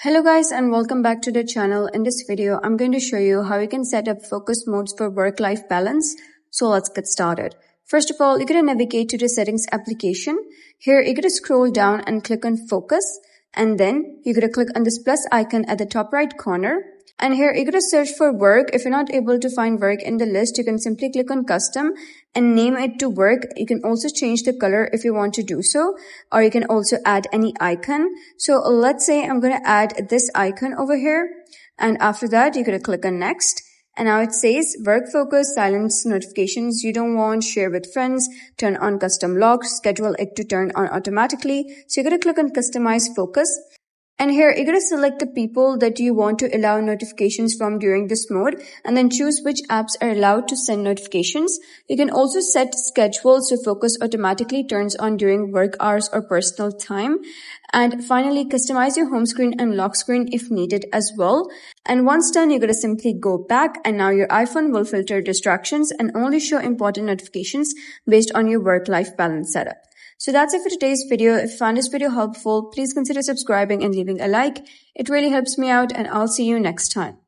Hello guys and welcome back to the channel. In this video, I'm going to show you how you can set up focus modes for work-life balance. So let's get started. First of all, you're going to navigate to the settings application. Here, you're going to scroll down and click on focus. And then you're going to click on this plus icon at the top right corner. And here you're going to search for work. If you're not able to find work in the list, you can simply click on custom and name it to work. You can also change the color if you want to do so, or you can also add any icon. So let's say I'm going to add this icon over here. And after that, you're going to click on next. And now it says work focus, silence notifications you don't want, share with friends, turn on custom logs, schedule it to turn on automatically. So you're going to click on customize focus. And here you're going to select the people that you want to allow notifications from during this mode and then choose which apps are allowed to send notifications. You can also set schedule so focus automatically turns on during work hours or personal time. And finally, customize your home screen and lock screen if needed as well. And once done, you're going to simply go back and now your iPhone will filter distractions and only show important notifications based on your work-life balance setup. So that's it for today's video. If you found this video helpful, please consider subscribing and leaving a like. It really helps me out and I'll see you next time.